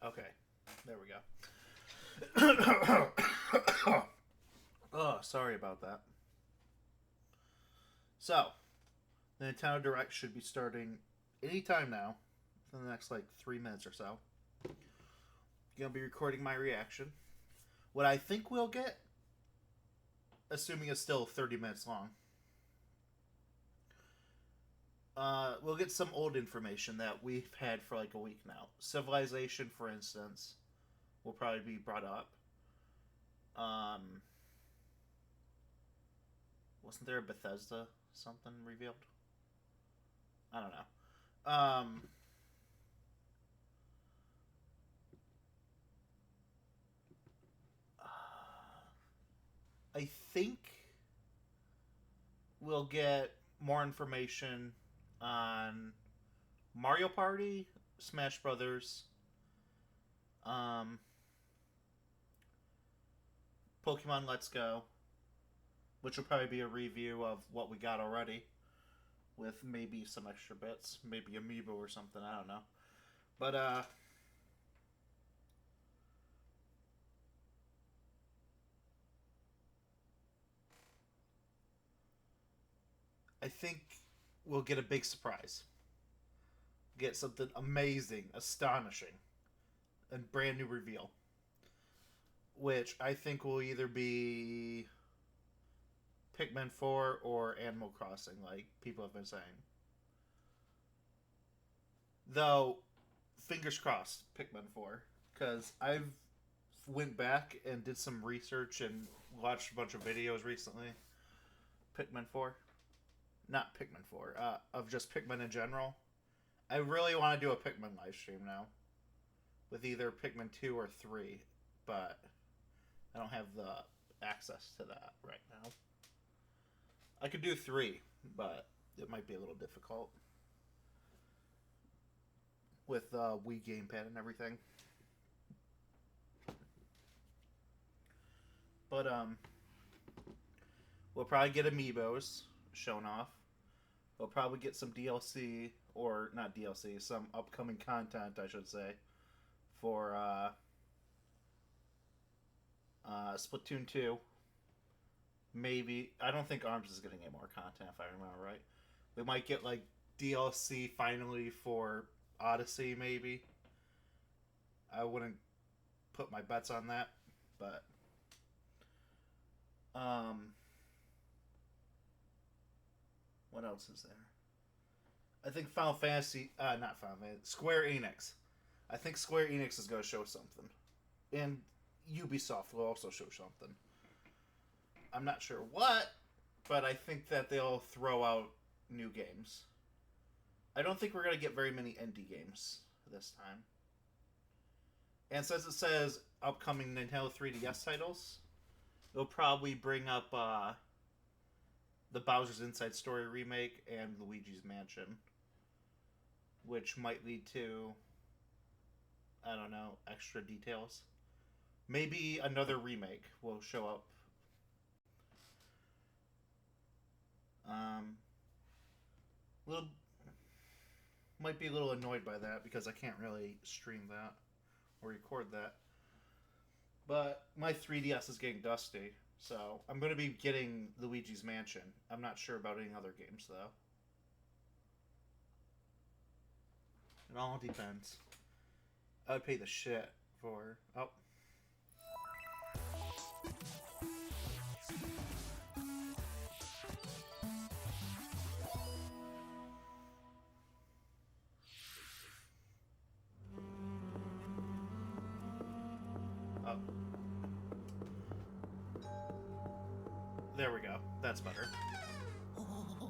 Okay, there we go. Oh, sorry about that. So, the Nintendo Direct should be starting anytime now, for the next like 3 minutes or so. Gonna be recording my reaction. What I think we'll get, assuming it's still 30 minutes long, we'll get some old information that we've had for like a week now. Civilization, for instance, will probably be brought up. Um, wasn't there a Bethesda something revealed? I don't know. I think we'll get more information on Mario Party, Smash Brothers, um, Pokemon Let's Go, which will probably be a review of what we got already, with maybe some extra bits, maybe Amiibo or something. I don't know, but I think we'll get a big surprise, get something amazing, astonishing, and brand new reveal, which I think will either be Pikmin 4 or Animal Crossing, like people have been saying. Though, fingers crossed, Pikmin 4, because I've went back and did some research and watched a bunch of videos recently. Pikmin 4, not Pikmin 4, of just Pikmin in general. I really want to do a Pikmin live stream now, with either Pikmin 2 or 3, but I don't have the access to that right now. I could do 3, but it might be a little difficult with Wii gamepad and everything. But we'll probably get amiibos shown off. We'll probably get some DLC, or not DLC, some upcoming content, I should say, for Splatoon 2. Maybe. I don't think ARMS is getting any more content, if I remember right. We might get, like, DLC finally for Odyssey, maybe. I wouldn't put my bets on that, but what else is there? I think Final Fantasy, not Final Fantasy, Square Enix. I think Square Enix is going to show something, and Ubisoft will also show something. I'm not sure what, but I think that they'll throw out new games. I don't think we're going to get very many indie games this time. And since it says upcoming Nintendo 3DS titles, they'll probably bring up the Bowser's Inside Story remake and Luigi's Mansion, which might lead to, I don't know, extra details. Maybe another remake will show up. Little might be a little annoyed by that because I can't really stream that or record that. But my 3DS is getting dusty, so I'm going to be getting Luigi's Mansion. I'm not sure about any other games, though. It all depends. I would pay the shit for... Oh. Oh. There we go. That's better.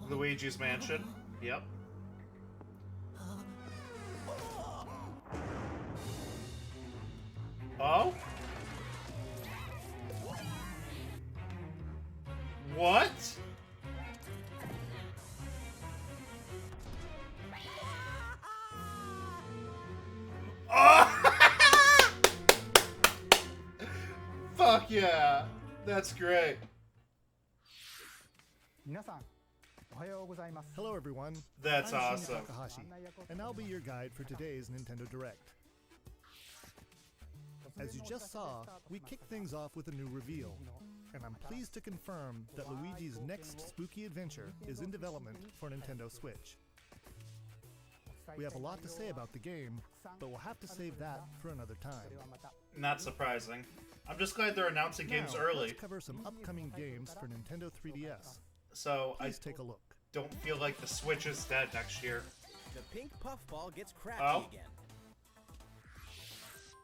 Luigi's Mansion. Yep. Oh? What? Oh! Fuck yeah! That's great. Hello everyone. That's I'm Shinya awesome. Takahashi, and I'll be your guide for today's Nintendo Direct. As you just saw, we kicked things off with a new reveal, and I'm pleased to confirm that Luigi's next spooky adventure is in development for Nintendo Switch. We have a lot to say about the game, but we'll have to save that for another time. Not surprising. I'm just glad they're announcing games early. Let's cover some upcoming games for Nintendo 3DS. So Please take a look. Don't feel like the Switch is dead next year. The pink puffball gets crafty again.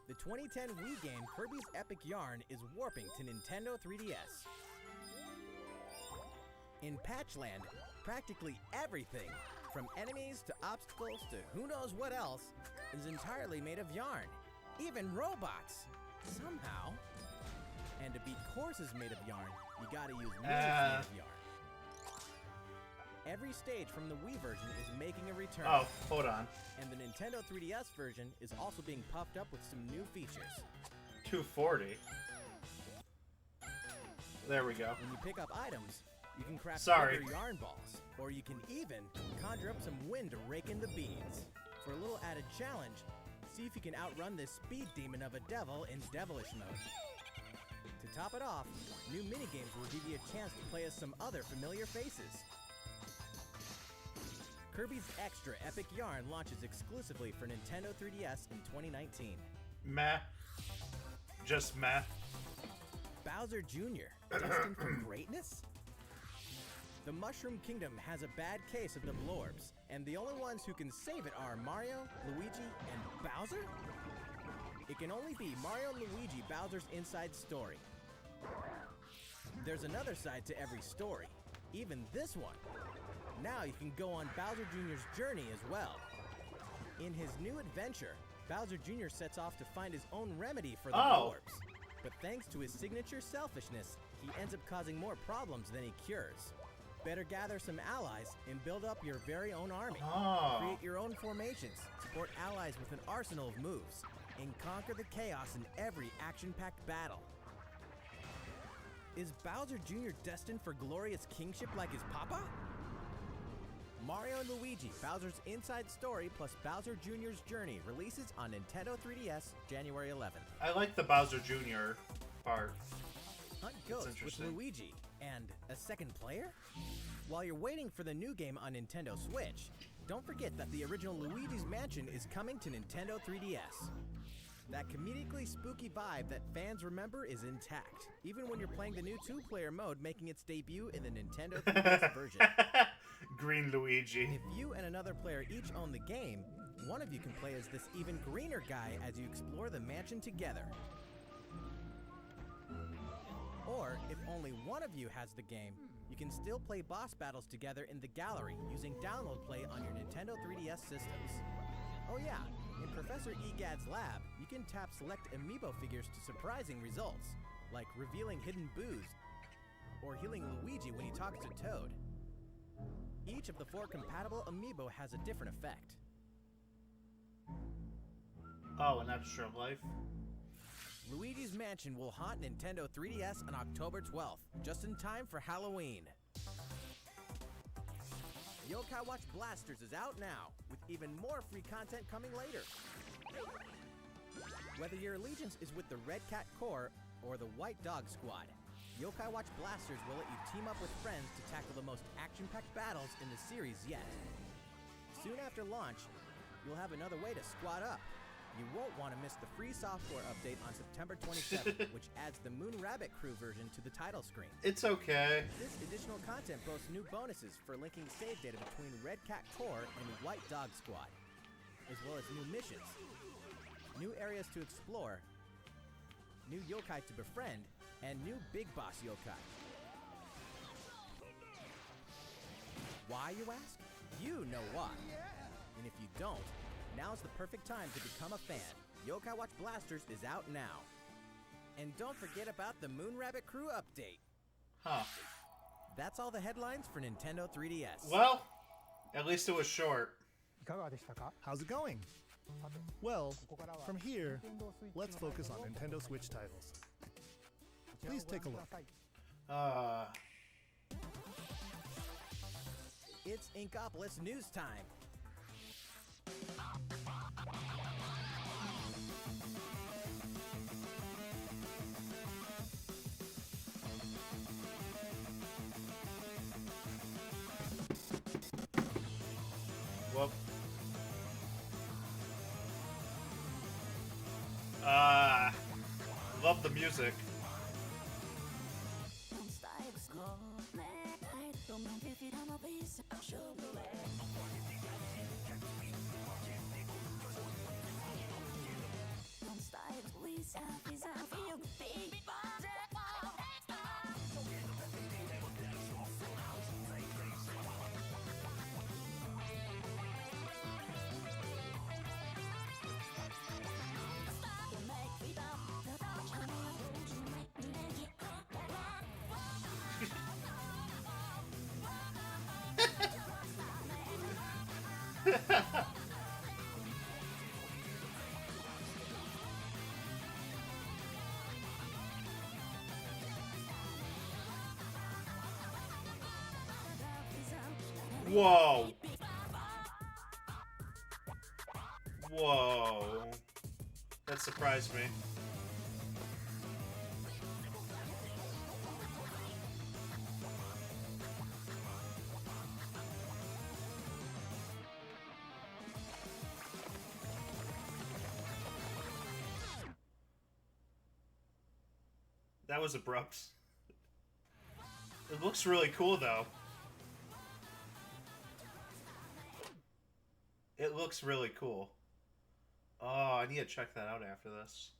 The 2010 Wii game Kirby's Epic Yarn is warping to Nintendo 3DS. In Patchland, practically everything, from enemies to obstacles to who knows what else, is entirely made of yarn. Even robots! Somehow. And to beat courses made of yarn, you gotta use moves made of yarn. Every stage from the Wii version is making a return. Oh, hold on. And the Nintendo 3DS version is also being puffed up with some new features. 240. There we go. When you pick up items, you can craft bigger yarn balls, or you can even conjure up some wind to rake in the beads. For a little added challenge, see if you can outrun this speed demon of a devil in devilish mode. To top it off, new minigames will give you a chance to play as some other familiar faces. Kirby's Extra Epic Yarn launches exclusively for Nintendo 3DS in 2019. Meh. Just meh. Bowser Jr., destined for greatness? The Mushroom Kingdom has a bad case of the Blorbs, and the only ones who can save it are Mario, Luigi, and Bowser? It can only be Mario and Luigi Bowser's inside story. There's another side to every story, even this one. Now you can go on Bowser Jr.'s journey as well. In his new adventure, Bowser Jr. sets off to find his own remedy for the Blorbs. But thanks to his signature selfishness, he ends up causing more problems than he cures. Better gather some allies and build up your very own army. Create your own formations, support allies with an arsenal of moves, and conquer the chaos in every action-packed battle. Is Bowser Jr. destined for glorious kingship like his papa? Mario & Luigi, Bowser's Inside Story plus Bowser Jr.'s Journey releases on Nintendo 3DS January 11th. I like the Bowser Jr. part. Hunt Ghost with Luigi and a second player? While you're waiting for the new game on Nintendo Switch, don't forget that the original Luigi's Mansion is coming to Nintendo 3DS. That comedically spooky vibe that fans remember is intact, even when you're playing the new 2-player mode making its debut in the Nintendo 3DS version. Green Luigi. If you and another player each own the game, one of you can play as this even greener guy as you explore the mansion together. Or, if only one of you has the game, you can still play boss battles together in the gallery using download play on your Nintendo 3DS systems. Oh yeah, in Professor Egad's lab, you can tap select amiibo figures to surprising results, like revealing hidden boos, or healing Luigi when he talks to Toad. Each of the 4 compatible amiibo has a different effect. Oh, an extra life? Luigi's Mansion will haunt Nintendo 3DS on October 12th, just in time for Halloween. Yokai Watch Blasters is out now, with even more free content coming later. Whether your allegiance is with the Red Cat Corps or the White Dog Squad, Yokai Watch Blasters will let you team up with friends to tackle the most action-packed battles in the series yet. Soon after launch, you'll have another way to squad up. You won't want to miss the free software update on September 27th, which adds the Moon Rabbit Crew version to the title screen. It's okay. This additional content boasts new bonuses for linking save data between Red Cat Corps and White Dog Squad, as well as new missions, new areas to explore, new yokai to befriend, and new Big Boss yokai. Why, you ask? You know why. And if you don't, now's the perfect time to become a fan. Yokai Watch Blasters is out now. And don't forget about the Moon Rabbit Crew update. Huh. That's all the headlines for Nintendo 3DS. Well, at least it was short. How's it going? Well, from here, let's focus on Nintendo Switch titles. Please take a look. It's Inkopolis news time. the music. Whoa. Whoa. That surprised me. That was abrupt. It looks really cool, though. It looks really cool. Oh, I need to check that out after this.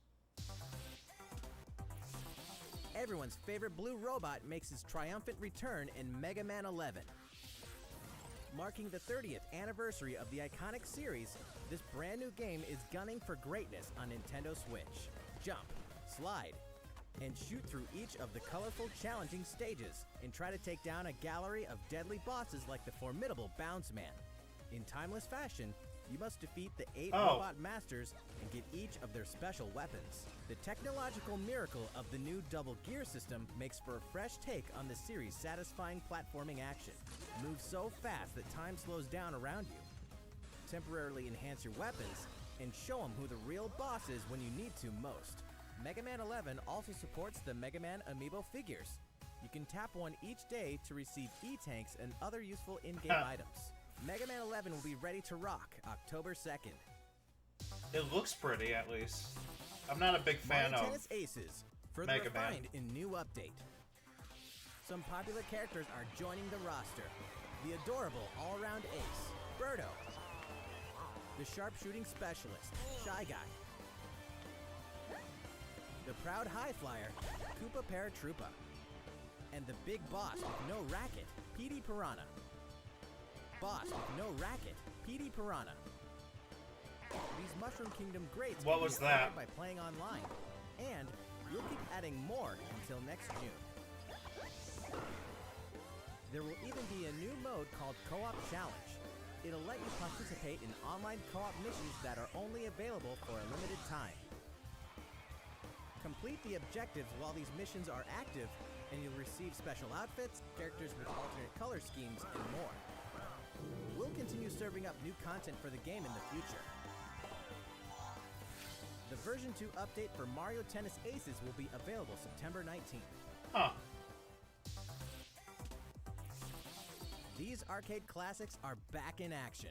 Everyone's favorite blue robot makes his triumphant return in Mega Man 11. Marking the 30th anniversary of the iconic series, this brand new game is gunning for greatness on Nintendo Switch. Jump, slide, and shoot through each of the colorful, challenging stages, and try to take down a gallery of deadly bosses like the formidable Bounce Man. In timeless fashion, you must defeat the 8 robot masters and get each of their special weapons. The technological miracle of the new double gear system makes for a fresh take on the series' satisfying platforming action. Move so fast that time slows down around you. Temporarily enhance your weapons, and show them who the real boss is when you need to most. Mega Man 11 also supports the Mega Man amiibo figures. You can tap one each day to receive E-Tanks and other useful in-game items. Mega Man 11 will be ready to rock October 2nd. It looks pretty, at least. I'm not a big fan Mario of Tennis Aces, further Mega Man. refined in new update. Some popular characters are joining the roster. The adorable all-around ace, Birdo. The sharpshooting specialist, Shy Guy. The proud high flyer, Koopa Paratroopa. And the big boss with no racket, PD Piranha. Boss with no racket, PD Piranha. These Mushroom Kingdom greats What can was be that? acquired by playing online, and we'll keep adding more until next June. There will even be a new mode called Co-op Challenge. It'll let you participate in online co-op missions that are only available for a limited time. Complete the objectives while these missions are active, and you'll receive special outfits, characters with alternate color schemes, and more. We'll continue serving up new content for the game in the future. The version 2 update for Mario Tennis Aces will be available September 19th. Huh. These arcade classics are back in action.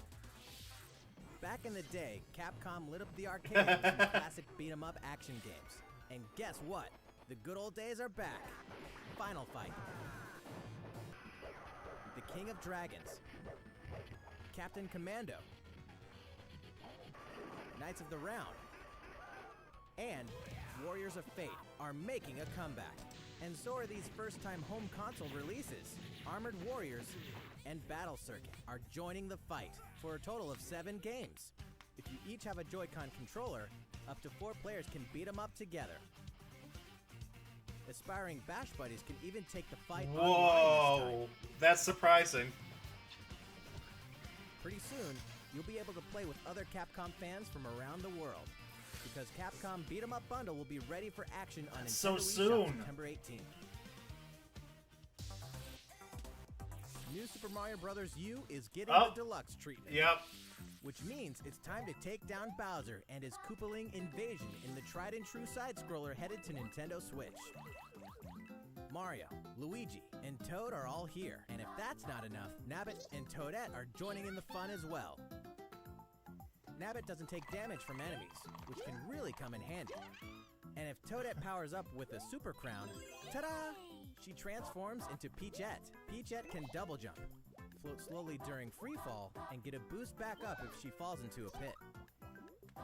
Back in the day, Capcom lit up the arcade with some classic beat-em-up action games. And guess what? The good old days are back. Final Fight. The King of Dragons. Captain Commando. Knights of the Round. And Warriors of Fate are making a comeback. And so are these first-time home console releases. Armored Warriors and Battle Circuit are joining the fight for a total of 7 games. If you each have a Joy-Con controller, up to 4 players can beat them up together. Aspiring Bash Buddies can even take the fight online this Whoa. time. That's surprising. Pretty soon, you'll be able to play with other Capcom fans from around the world. Because Capcom Beat 'em Up Bundle will be ready for action on Nintendo So eShop soon. September 18th. New Super Mario Bros. U is getting the deluxe treatment. Yep. Which means it's time to take down Bowser and his Koopaling invasion in the tried and true side-scroller headed to Nintendo Switch. Mario, Luigi, and Toad are all here, and if that's not enough, Nabbit and Toadette are joining in the fun as well. Nabbit doesn't take damage from enemies, which can really come in handy. And if Toadette powers up with a Super Crown, ta-da! She transforms into Peachette. Peachette can double jump, float slowly during free fall, and get a boost back up if she falls into a pit.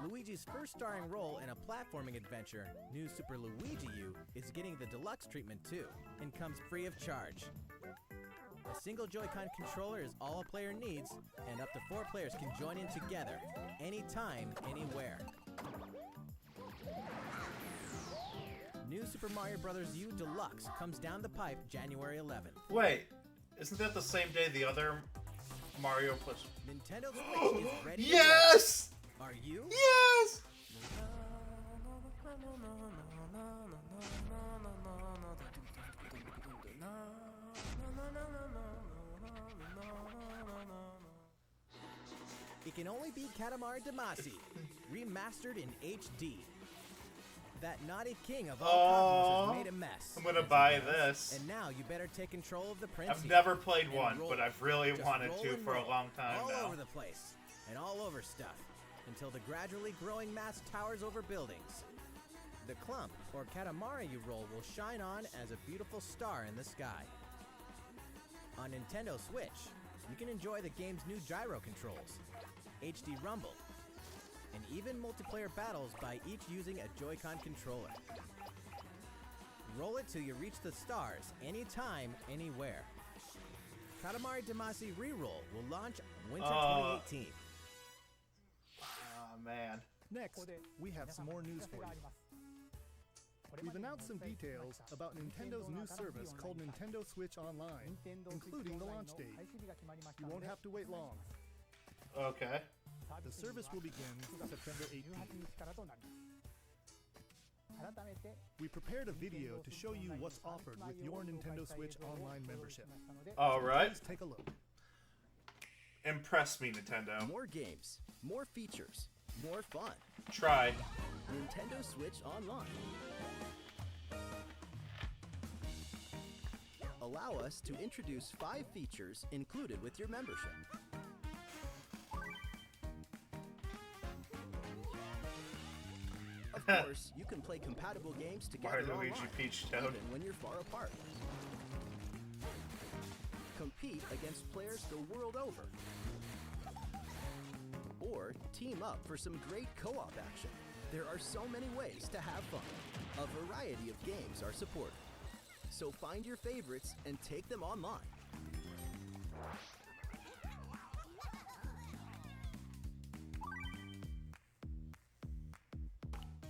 Luigi's first starring role in a platforming adventure, New Super Luigi U, is getting the deluxe treatment too, and comes free of charge. A single Joy-Con controller is all a player needs, and up to 4 players can join in together, anytime, anywhere. New Super Mario Bros. U Deluxe comes down the pipe January 11th. Wait, isn't that the same day the other Mario plus? Nintendo Switch is ready. Yes! To Are you? Yes! It can only be Katamari Damacy, remastered in HD. That naughty king of all cosmos has made a mess. I'm gonna buy this. And now you better take control of the prince. I've never played one, but I've really wanted to for a long time all now. All over the place, and all over stuff, until the gradually growing mass towers over buildings. The clump, or Katamari you roll, will shine on as a beautiful star in the sky. On Nintendo Switch, you can enjoy the game's new gyro controls, HD Rumble, and even multiplayer battles by each using a Joy-Con controller. Roll it till you reach the stars, anytime, anywhere. Katamari Damacy Reroll will launch winter 2018. Oh, man. Next, we have some more news for you. We've announced some details about Nintendo's new service called Nintendo Switch Online, including the launch date. You won't have to wait long. Okay. The service will begin September 18th. We prepared a video to show you what's offered with your Nintendo Switch Online membership. Alright. Please take a look. Impress me, Nintendo. More games, more features, more fun. Try. Nintendo Switch Online. Allow us to introduce 5 features included with your membership. Of course, you can play compatible games together Mario, Luigi, online, Peach, Toad. even when you're far apart. Compete against players the world over. Or team up for some great co-op action. There are so many ways to have fun. A variety of games are supported. So find your favorites and take them online.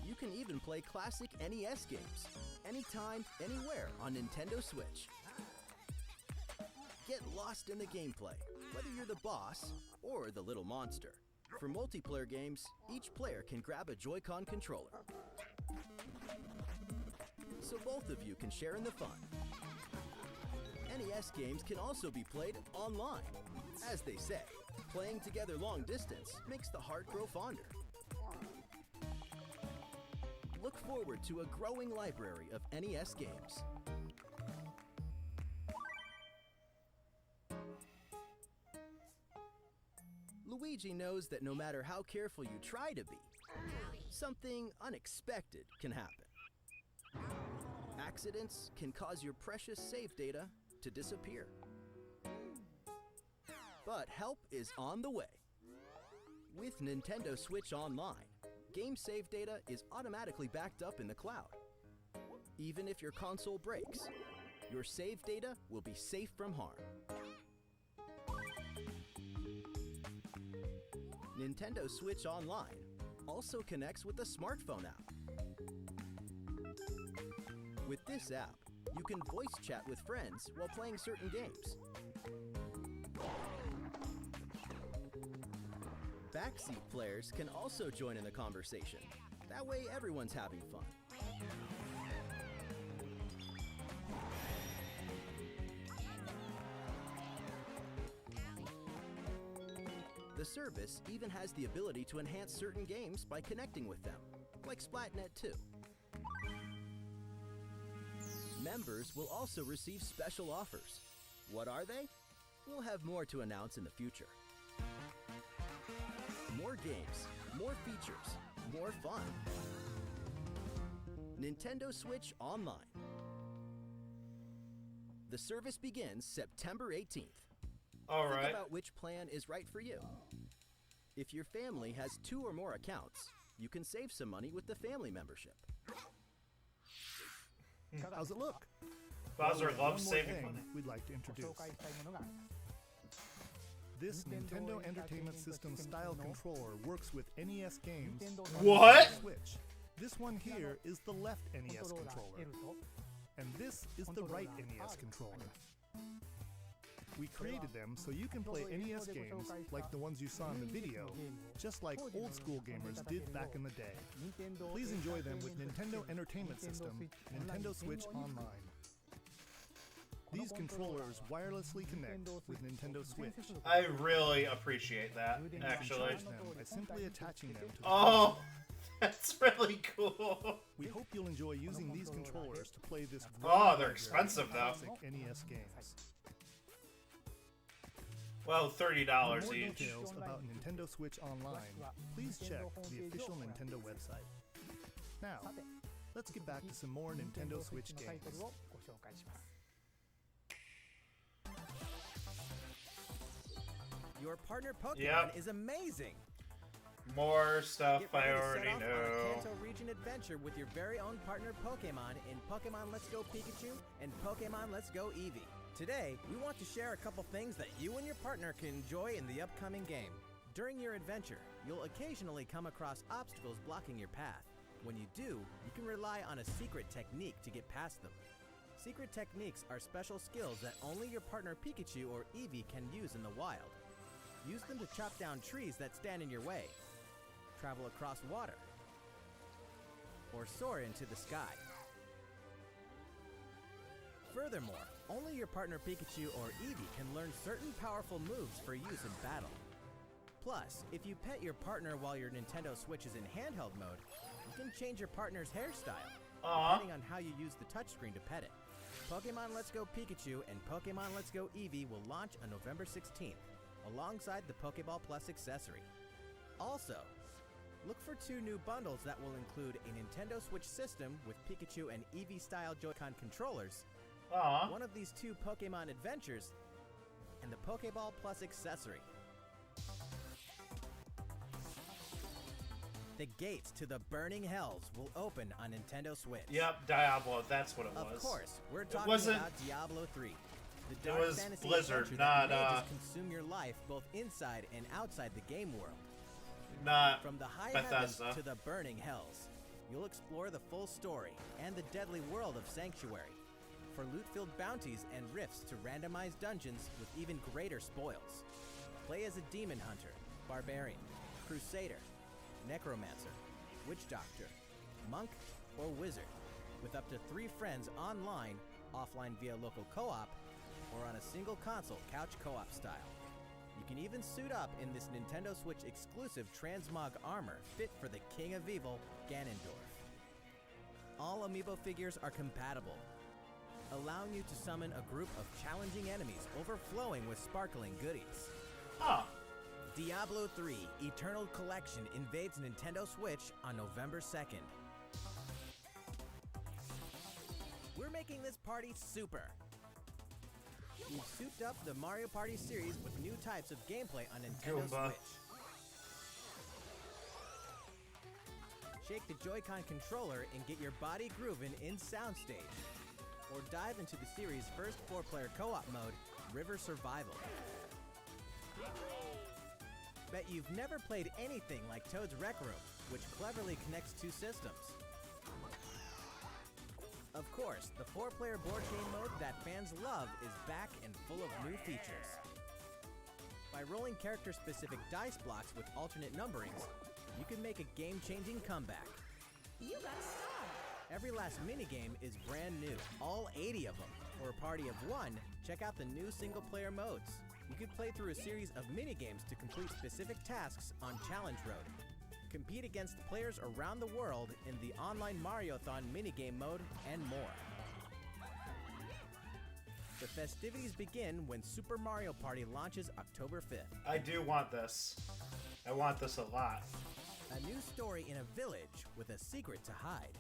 You can even play classic NES games, anytime, anywhere on Nintendo Switch. Get lost in the gameplay, whether you're the boss or the little monster. For multiplayer games, each player can grab a Joy-Con controller, so both of you can share in the fun. NES games can also be played online. As they say, playing together long distance makes the heart grow fonder. Look forward to a growing library of NES games. Luigi knows that no matter how careful you try to be, something unexpected can happen. Accidents can cause your precious save data to disappear. But help is on the way. With Nintendo Switch Online, game save data is automatically backed up in the cloud. Even if your console breaks, your save data will be safe from harm. Nintendo Switch Online also connects with the smartphone app. With this app, you can voice chat with friends while playing certain games. Backseat players can also join in the conversation. That way everyone's having fun. The service even has the ability to enhance certain games by connecting with them, like Splatnet 2. Members will also receive special offers. What are they? We'll have more to announce in the future. More games, more features, more fun. Nintendo Switch Online. The service begins September 18th. All Think right. about which plan is right for you. If your family has 2 or more accounts, you can save some money with the family membership. How's it look? Bowser One loves more saving thing money. we'd like to introduce. This Nintendo Entertainment System style controller works with NES games on What? the Switch. This one here is the left NES controller, and this is the right NES controller. We created them so you can play NES games like the ones you saw in the video, just like old school gamers did back in the day. Please enjoy them with Nintendo Entertainment System, Nintendo Switch Online. These controllers wirelessly connect with Nintendo Switch. I really appreciate that, You can actually. charge them by simply attaching them to the Oh, that's really cool. We hope you'll enjoy using these controllers to play this Oh, growing they're library expensive, of though. classic NES games. Well, For $30 more each. details about Nintendo Switch Online, please check the official Nintendo website. Now, let's get back to some more Nintendo Switch games. Your partner Pokemon Yep. is amazing. More stuff Get I ready to already set off on a know. Kanto region adventure with your very own partner Pokemon in Pokemon Let's Go Pikachu and Pokemon Let's Go Eevee. Today, we want to share a couple things that you and your partner can enjoy in the upcoming game. During your adventure, you'll occasionally come across obstacles blocking your path. When you do, you can rely on a secret technique to get past them. Secret techniques are special skills that only your partner Pikachu or Eevee can use in the wild. Use them to chop down trees that stand in your way, travel across water, or soar into the sky. Furthermore, only your partner Pikachu or Eevee can learn certain powerful moves for use in battle. Plus, if you pet your partner while your Nintendo Switch is in handheld mode, you can change your partner's hairstyle, depending on how you use the touchscreen to pet it. Pokemon Let's Go Pikachu and Pokemon Let's Go Eevee will launch on November 16th, alongside the Pokeball Plus accessory. Also, look for 2 new bundles that will include a Nintendo Switch system with Pikachu and Eevee-style Joy-Con controllers, Aw. one of these 2 Pokemon adventures, and the Pokeball Plus accessory. The gates to the Burning Hells will open on Nintendo Switch. Yep, Diablo, that's what it was. Of course, we're talking wasn't- about Diablo 3. The It dark was fantasy Blizzard, adventure that not, may just consume your life both inside and outside the game world. Not From the high Bethesda. heavens to the burning hells, you'll explore the full story and the deadly world of Sanctuary. For loot-filled bounties and rifts to randomized dungeons with even greater spoils. Play as a demon hunter, barbarian, crusader, necromancer, witch doctor, monk, or wizard, with up to 3 friends online, offline via local co-op, or on a single console couch co-op style. You can even suit up in this Nintendo Switch exclusive transmog armor fit for the King of Evil, Ganondorf. All amiibo figures are compatible, allowing you to summon a group of challenging enemies overflowing with sparkling goodies. Huh. Diablo 3 Eternal Collection invades Nintendo Switch on November 2nd. We're making this party super. We've souped up the Mario Party series with new types of gameplay on Nintendo Goomba. Switch. Shake the Joy-Con controller and get your body grooving in Soundstage. Or dive into the series' first 4-player co-op mode, River Survival. Bet you've never played anything like Toad's Rec Room, which cleverly connects 2 systems. Of course, the 4-player board game mode that fans love is back and full of new features. By rolling character-specific dice blocks with alternate numberings, you can make a game-changing comeback. You got star. Every last minigame is brand new, all 80 of them. For a party of 1, check out the new single-player modes. You could play through a series of minigames to complete specific tasks on Challenge Road. Compete against players around the world in the online Mariothon minigame mode, and more. The festivities begin when Super Mario Party launches October 5th. I do want this. I want this a lot. A new story in a village with a secret to hide.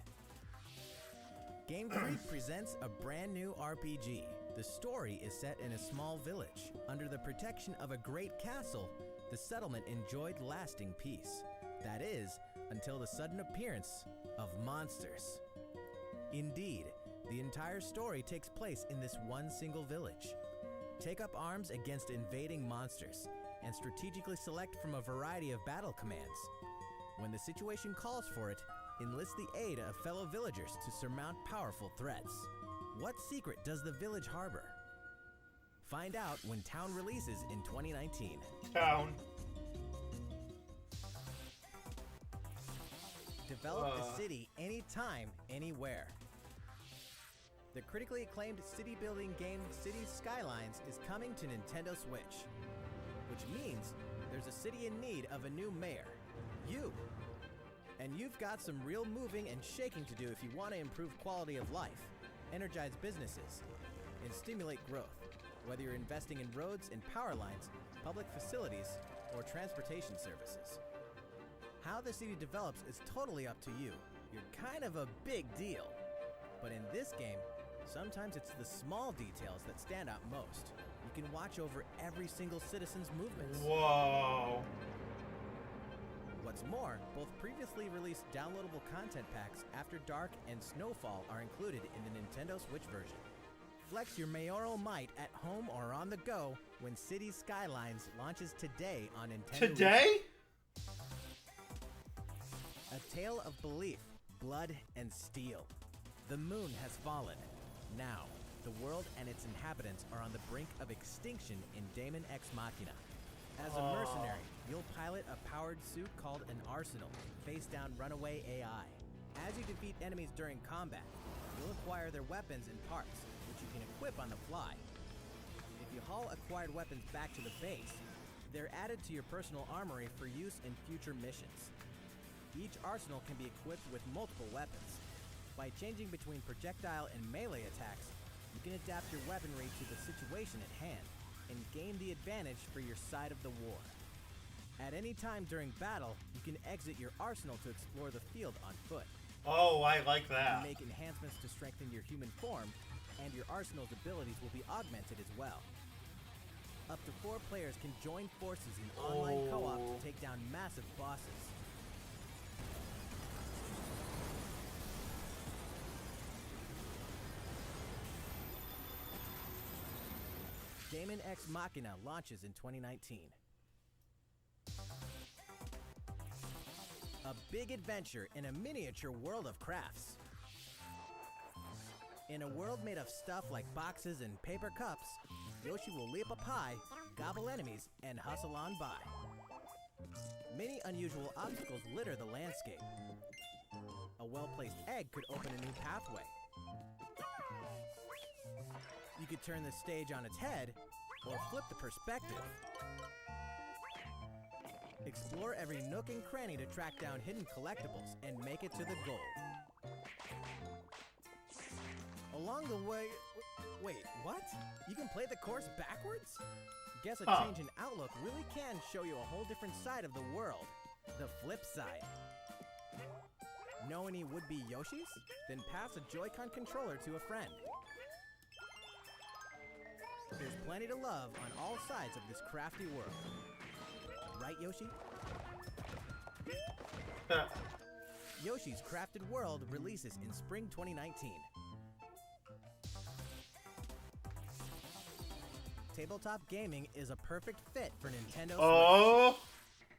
Game Freak presents a brand new RPG. The story is set in a small village. Under the protection of a great castle, the settlement enjoyed lasting peace. That is, until the sudden appearance of monsters. Indeed, the entire story takes place in this one single village. Take up arms against invading monsters, and strategically select from a variety of battle commands. When the situation calls for it, enlist the aid of fellow villagers to surmount powerful threats. What secret does the village harbor? Find out when Town releases in 2019. Town. Develop a city anytime, anywhere. The critically acclaimed city-building game Cities Skylines is coming to Nintendo Switch, which means there's a city in need of a new mayor, you. And you've got some real moving and shaking to do if you want to improve quality of life, energize businesses, and stimulate growth, whether you're investing in roads and power lines, public facilities, or transportation services. How the city develops is totally up to you. You're kind of a big deal. But in this game, sometimes it's the small details that stand out most. You can watch over every single citizen's movements. Whoa. What's more, both previously released downloadable content packs After Dark and Snowfall are included in the Nintendo Switch version. Flex your mayoral might at home or on the go when Cities Skylines launches today on Nintendo. Today? A tale of belief, blood, and steel. The moon has fallen. Now, the world and its inhabitants are on the brink of extinction in Daemon X Machina. As a mercenary, you'll pilot a powered suit called an Arsenal, face down runaway AI. As you defeat enemies during combat, you'll acquire their weapons and parts, which you can equip on the fly. If you haul acquired weapons back to the base, they're added to your personal armory for use in future missions. Each arsenal can be equipped with multiple weapons. By changing between projectile and melee attacks, you can adapt your weaponry to the situation at hand and gain the advantage for your side of the war. At any time during battle, you can exit your arsenal to explore the field on foot. Oh, I like You that. can make enhancements to strengthen your human form, and your arsenal's abilities will be augmented as well. Up to 4 players can join forces in online co-op to take down massive bosses. Daemon X Machina launches in 2019. A big adventure in a miniature world of crafts. In a world made of stuff like boxes and paper cups, Yoshi will leap up high, gobble enemies, and hustle on by. Many unusual obstacles litter the landscape. A well-placed egg could open a new pathway. You could turn the stage on its head, or flip the perspective. Explore every nook and cranny to track down hidden collectibles and make it to the goal. Along the way... Wait, what? You can play the course backwards? Guess a change in outlook really can show you a whole different side of the world. The flip side. Know any would-be Yoshis? Then pass a Joy-Con controller to a friend. There's plenty to love on all sides of this crafty world. Right, Yoshi? Yoshi's Crafted World releases in spring 2019. Tabletop gaming is a perfect fit for Nintendo Switch.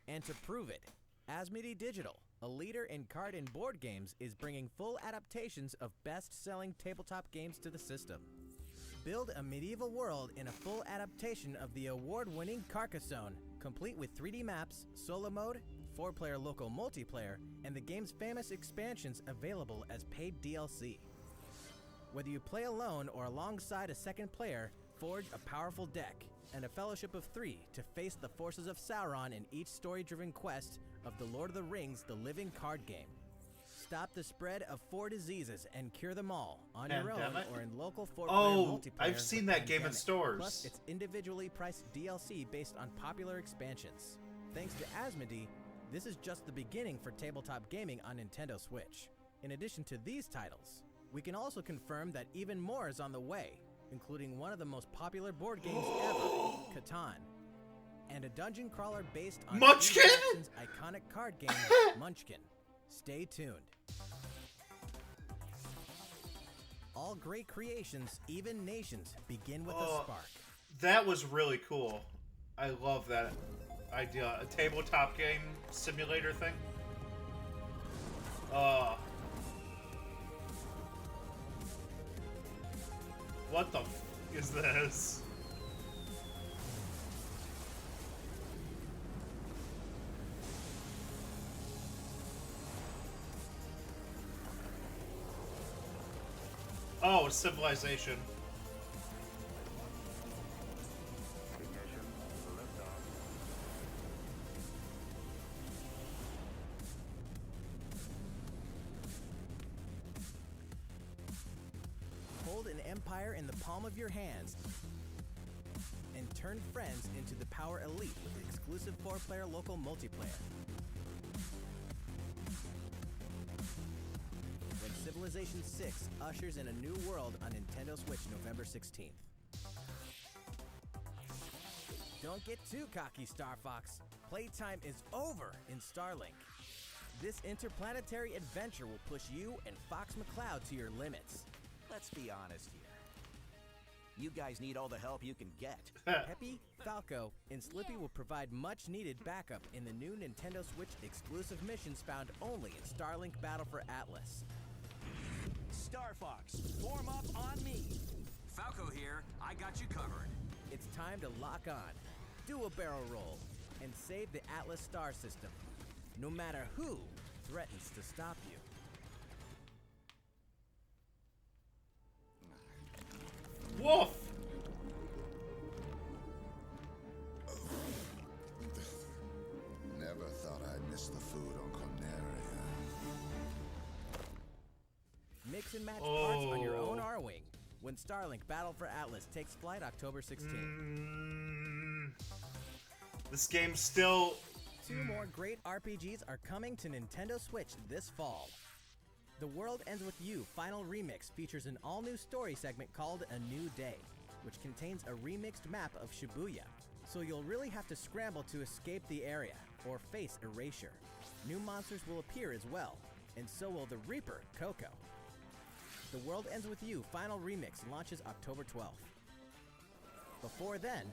And to prove it, Asmodee Digital, a leader in card and board games, is bringing full adaptations of best-selling tabletop games to the system. Build a medieval world in a full adaptation of the award-winning Carcassonne, complete with 3D maps, solo mode, 4-player local multiplayer, and the game's famous expansions available as paid DLC. Whether you play alone or alongside a second player, forge a powerful deck and a fellowship of 3 to face the forces of Sauron in each story-driven quest of The Lord of the Rings: The Living Card Game. Stop the spread of 4 diseases and cure them all on your own or in local 4-player multiplayer. I've seen that game in stores. Plus, it's individually priced DLC based on popular expansions. Thanks to Asmodee, This is just the beginning for tabletop gaming on Nintendo Switch. In addition to these titles, we can also confirm that even more is on the way, including one of the most popular board games ever, Catan, and a dungeon crawler based on Munchkin? Steve Jackson's iconic card game, Munchkin. Stay tuned. All great creations, even nations, begin with a spark. That was really cool. I love that idea. A tabletop game simulator thing. What the f is this? Oh, Civilization. Hold an empire in the palm of your hands and turn friends into the Power Elite with exclusive 4-player local multiplayer. When Civilization 6 ushers in a new world on Nintendo Switch November 16th. Don't get too cocky, Star Fox. Playtime is over in Starlink. This interplanetary adventure will push you and Fox McCloud to your limits. Let's be honest here. You guys need all the help you can get. Peppy, Falco, and Slippy will provide much-needed backup in the new Nintendo Switch exclusive missions found only in Starlink Battle for Atlas. Star Fox, form up on me. Falco here. I got you covered. It's time to lock on, do a barrel roll, and save the Atlas star system, no matter who threatens to stop you. Wolf! Never thought I'd miss the food on Corneria. Mix and match parts on your own R-Wing when Starlink Battle for Atlas takes flight October 16th. This game's still... Two more great RPGs are coming to Nintendo Switch this fall. The World Ends With You Final Remix features an all-new story segment called A New Day, which contains a remixed map of Shibuya, so you'll really have to scramble to escape the area, or face erasure. New monsters will appear as well, and so will the Reaper, Coco. The World Ends With You Final Remix launches October 12th. Before then,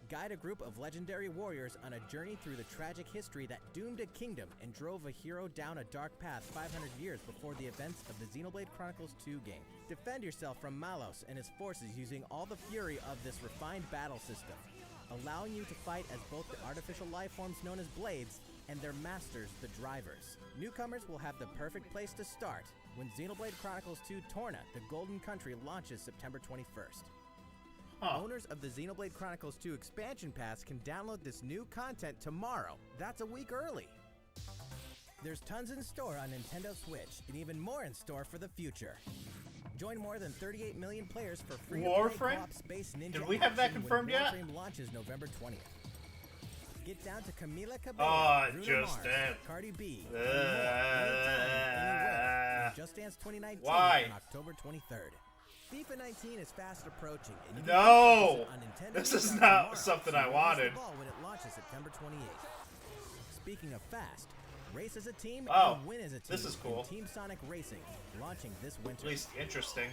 guide a group of legendary warriors on a journey through the tragic history that doomed a kingdom and drove a hero down a dark path 500 years before the events of the Xenoblade Chronicles 2 game. Defend yourself from Malos and his forces using all the fury of this refined battle system, allowing you to fight as both the artificial life forms known as blades and their masters, the drivers. Newcomers will have the perfect place to start when Xenoblade Chronicles 2 Torna, the Golden Country launches September 21st. Owners of the Xenoblade Chronicles 2 expansion pass can download this new content tomorrow. That's a week early. There's tons in store on Nintendo Switch, and even more in store for the future. Join more than 38 million players for free Warframe? co-op Space Ninja. Did we have that action confirmed when yet? Warframe launches November 20th. Get down to Camila Cabello, Bruno just Mars, that. Cardi B, and more anytime, anywhere. Just Dance 2019 Why? on October 23rd. FIFA 19 is fast approaching, and you can No! purchase it on Nintendo This Switch is tomorrow, not something so I raise wanted. the ball when it launches September 28th. Speaking of fast, race as a team Oh, and win as a team. this is cool. in Team Sonic Racing, launching this At winter. least interesting.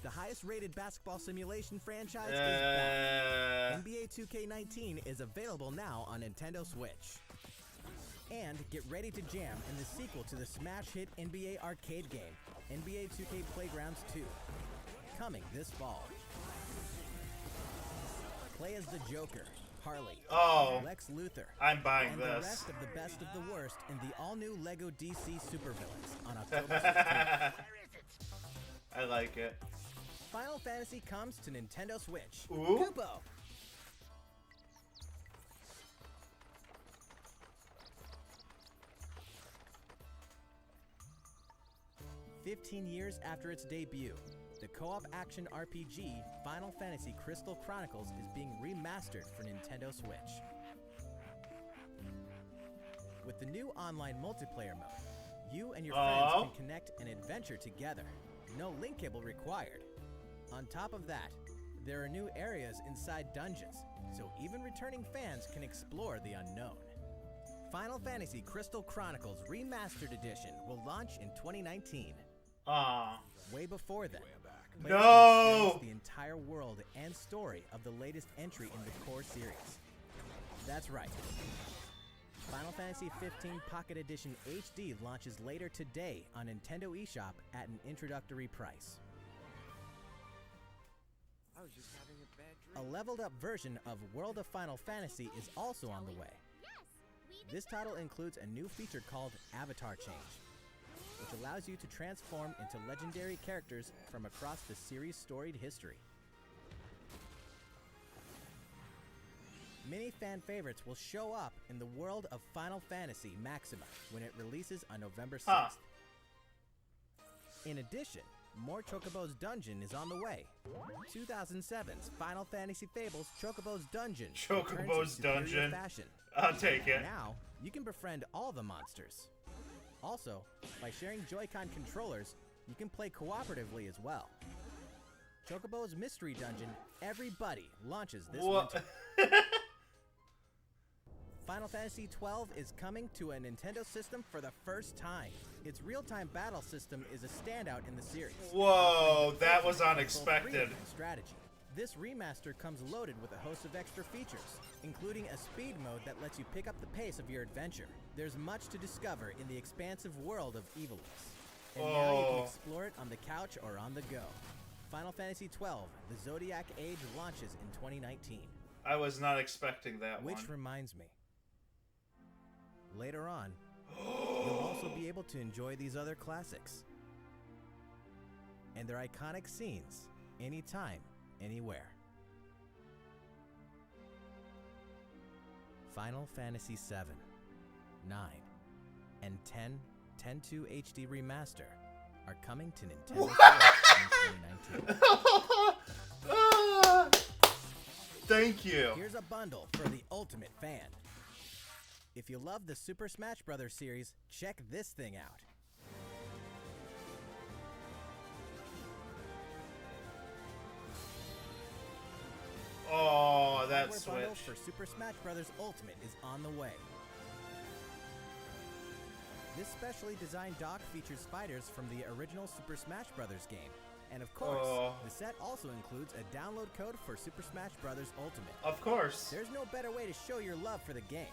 The highest-rated basketball simulation franchise is back. NBA 2K19 is available now on Nintendo Switch. And get ready to jam in the sequel to the smash hit NBA arcade game, NBA 2K Playgrounds 2, coming this fall. Play as the Joker, Harley, Oh, Lex Luthor, I'm buying and the this. rest of the best of the worst in the all-new LEGO DC supervillains on October 16th. I like it. Final Fantasy comes to Nintendo Switch. Ooh. Kupo! 15 years after its debut, the co-op action RPG Final Fantasy Crystal Chronicles is being remastered for Nintendo Switch. With the new online multiplayer mode, you and your friends can connect and adventure together. No link cable required. On top of that, there are new areas inside dungeons, so even returning fans can explore the unknown. Final Fantasy Crystal Chronicles Remastered Edition will launch in 2019. Way before then, players can experience the entire world and story of the latest entry in the core series. That's right. Final Fantasy XV Pocket Edition HD launches later today on Nintendo eShop at an introductory price. I was just having a bad dream. A leveled up version of World of Final Fantasy is also on the way. This title includes a new feature called Avatar Change, which allows you to transform into legendary characters from across the series' storied history. Many fan favorites will show up in the world of Final Fantasy Maxima when it releases on November 6th. In addition, more Chocobo's Dungeon is on the way. 2007's Final Fantasy Fables Chocobo's Dungeon. Chocobo's Dungeon. Fashion. I'll take it. Now, you can befriend all the monsters. Also, by sharing Joy-Con controllers, you can play cooperatively as well. Chocobo's Mystery Dungeon, Everybody, launches this winter. Final Fantasy XII is coming to a Nintendo system for the first time. Its real-time battle system is a standout in the series. Whoa, that was unexpected. Strategy. This remaster comes loaded with a host of extra features, including a speed mode that lets you pick up the pace of your adventure. There's much to discover in the expansive world of Evilus, and now you can explore it on the couch or on the go. Final Fantasy XII, The Zodiac Age launches in 2019. I was not expecting that one. Which reminds me, later on, you'll also be able to enjoy these other classics and their iconic scenes anytime, anywhere. Final Fantasy VII, 9, and 10/2 HD Remaster are coming to Nintendo Switch in 2019. Thank you. Here's a bundle for the ultimate fan. If you love the Super Smash Bros. Series, check this thing out. Oh, that Hardware Switch. bundle for Super Smash Bros. Ultimate is on the way. This specially designed dock features fighters from the original Super Smash Bros. Game. And of course, the set also includes a download code for Super Smash Bros. Ultimate. Of course. There's no better way to show your love for the game.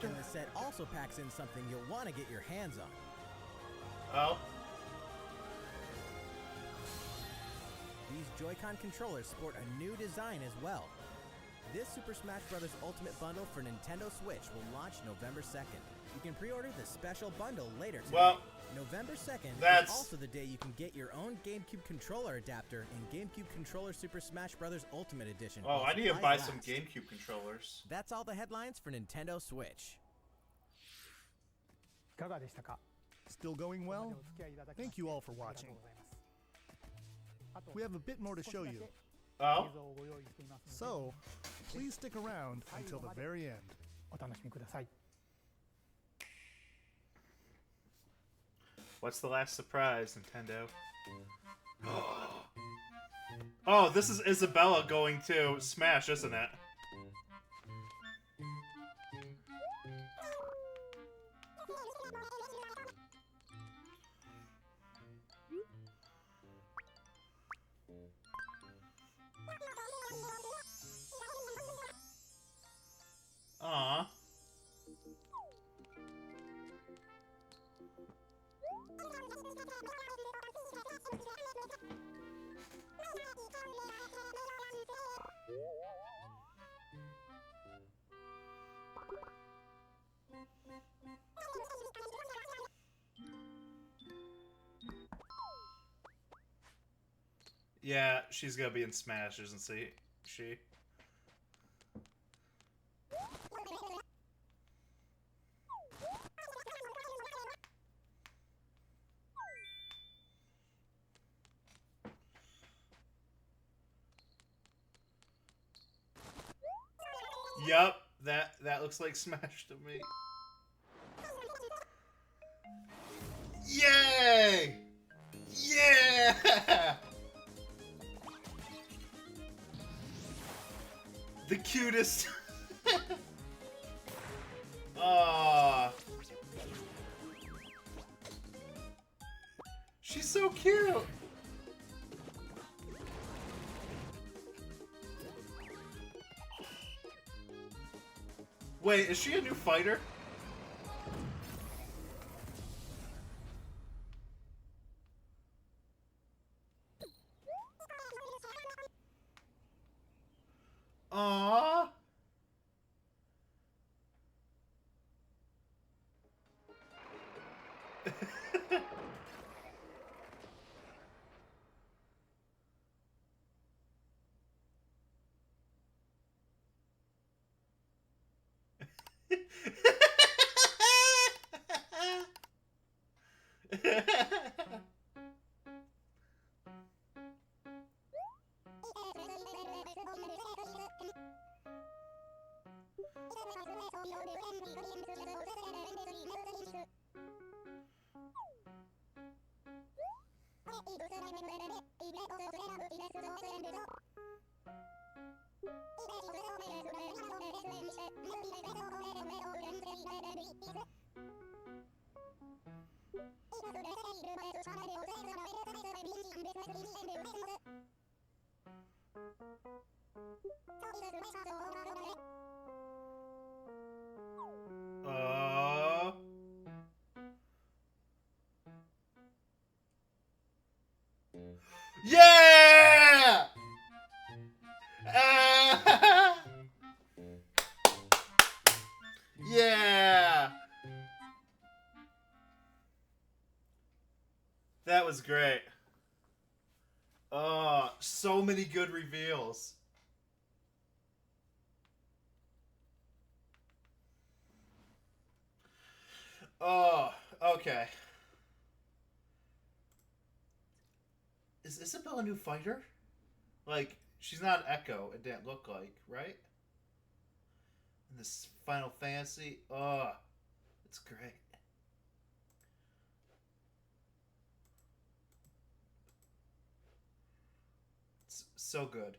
And the set also packs in something you'll want to get your hands on. Oh. These Joy-Con controllers sport a new design as well. This Super Smash Bros. Ultimate Bundle for Nintendo Switch will launch November 2nd. You can pre-order the special bundle later today. Well, November 2nd that's is also the day you can get your own GameCube controller adapter in GameCube Controller Super Smash Bros. Ultimate Edition. Oh, I need to buy some GameCube controllers. That's all the headlines for Nintendo Switch. Still going well? Thank you all for watching. We have a bit more to show you. Oh? So, please stick around until the very end. What's the last surprise, Nintendo? Oh, this is Isabella going to Smash, isn't it? Aww. Yeah, she's gonna be in Smash, isn't she? Yup, that looks like Smash to me. Yay! Yeah! The cutest. Aww. She's so cute. Wait, is she a new fighter? Aww. Uh... Yeah! Yeah! That was great. Oh, so many good reveals. Oh, okay. Is Isabelle a new fighter? Like, she's not Echo, it didn't look like, right? In this Final Fantasy. Oh, it's great. It's so good.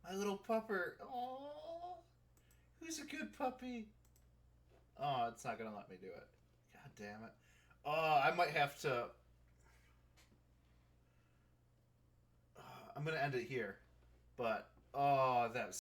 My little pupper. Oh, who's a good puppy? Oh, it's not gonna let me do it. God damn it. Oh, I might have to. I'm gonna end it here. But oh, that was